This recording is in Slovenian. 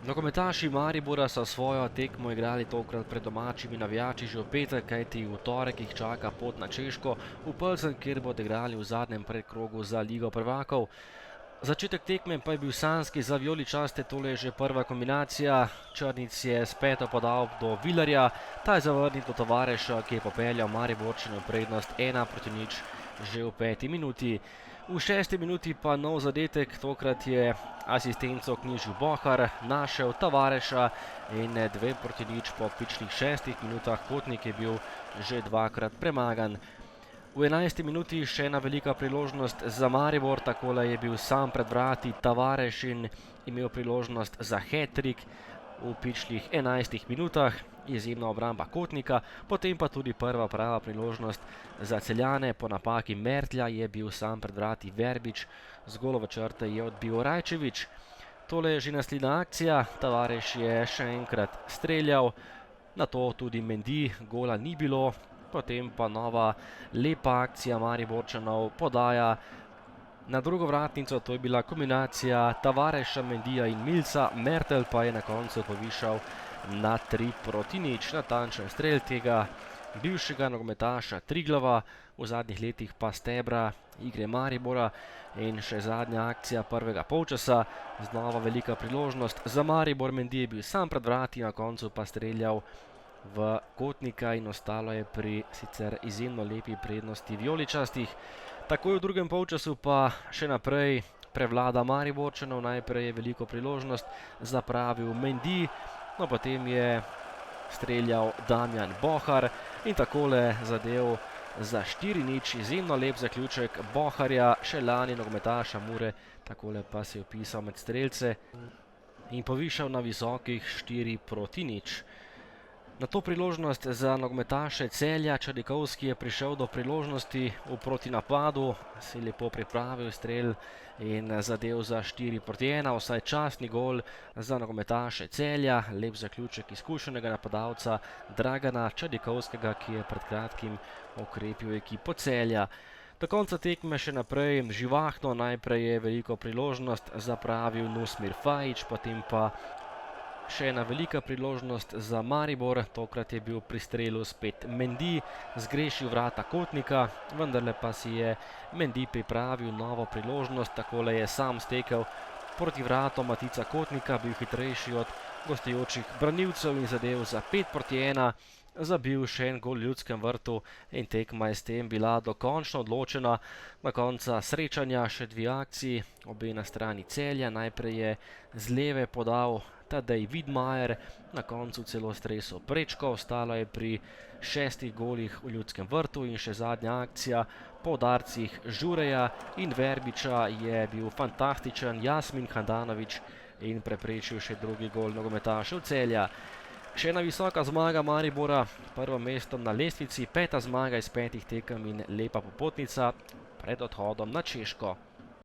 Nogometaši Maribora so svojo tekmo igrali tokrat pred domačimi navijači že v petek, kajti v torek jih čaka pot na Češko v Plzen, kjer bodo igrali v zadnjem predkrogu za Ligo prvakov. Začetek tekme pa je bil sanjski za vijoličaste, tole je že prva kombinacija. Črnic je s peto podal do Vilarja, ta je zavrnil do Tavareša, ki je popeljal Mariborčane v prednost 1-0 že v 5. minuti. V 6. minuti pa nov zadetek, tokrat je asistenco knjižil Bohar, našel Tavareša in 2-0 po pičlih 6 minutah. Kotnik je bil že dvakrat premagan. V 11. minuti še ena velika priložnost za Maribor, takole je bil sam pred vrati Tavareš in imel priložnost za hat-trick v pičlih 11 minutah. Izjemna obramba Kotnika, potem pa tudi prva prava priložnost za Celjane. Po napaki Mertlja je bil sam pred vrati Verbič, z golove črte je odbil Rajčević. Tole je že naslednja akcija, Tavareš je še enkrat streljal, nato tudi Mendy, gola ni bilo. Potem pa nova lepa akcija Mariborčanov, podaja na drugo vratnico, to je bila kombinacija Tavareša, Mendyja in Milca. Mertelj pa je na koncu povišal na 3-0. Natančen strel tega bivšega nogometaša Triglava, v zadnjih letih pa stebra igre Maribora. In še zadnja akcija prvega polčasa, znova velika priložnost za Maribor. Mendy je bil sam pred vrati, na koncu pa streljal v Kotnika in ostalo je pri sicer izjemno lepi prednosti vijoličastih. Takoj v drugem polčasu pa še naprej prevlada Mariborčanov. Najprej je veliko priložnost zapravil Mendy, no potem je streljal Damjan Bohar in takole zadev za 4-0. Izjemno lep zaključek Boharja, še lani nogometaša Mure, takole pa se je vpisal med strelce in povišal na visokih 4-0. Na to priložnost za nogometaše Celja, Čadikovski je prišel do priložnosti v protinapadu, si lepo pripravil strel in zadev za 4-1, vsaj častni gol za nogometaše Celja. Lep zaključek izkušenega napadalca Dragana Čadikovskega, ki je pred kratkim okrepil ekipo Celja. Do konca tekme še naprej živahno, najprej je veliko priložnost zapravil Nusmir Fajić, potem pa še ena velika priložnost za Maribor, tokrat je bil pri strelu spet Mendy, zgrešil vrata Kotnika, vendarle pa si je Mendy pripravil novo priložnost, takole je sam stekel proti vratom Matica Kotnika, bil hitrejši od gostujočih branilcev in zadev za 5-1, zabil še en gol v Ljudskem vrtu in tekma je s tem bila dokončno odločena. Na konca srečanja še dve akciji, obe na strani Celja. Najprej je z leve podal Tadej Vidmajer, na koncu celo stresel prečko, ostalo je pri 6 golih v Ljudskem vrtu. In še zadnja akcija po udarcih Žureja in Verbiča je bil fantastičen Jasmin Handanović in preprečil še drugi gol nogometašev Celja. Še ena visoka zmaga Maribora, prvo mesto na lestvici, 5. zmaga iz 5 tekem in lepa popotnica pred odhodom na Češko.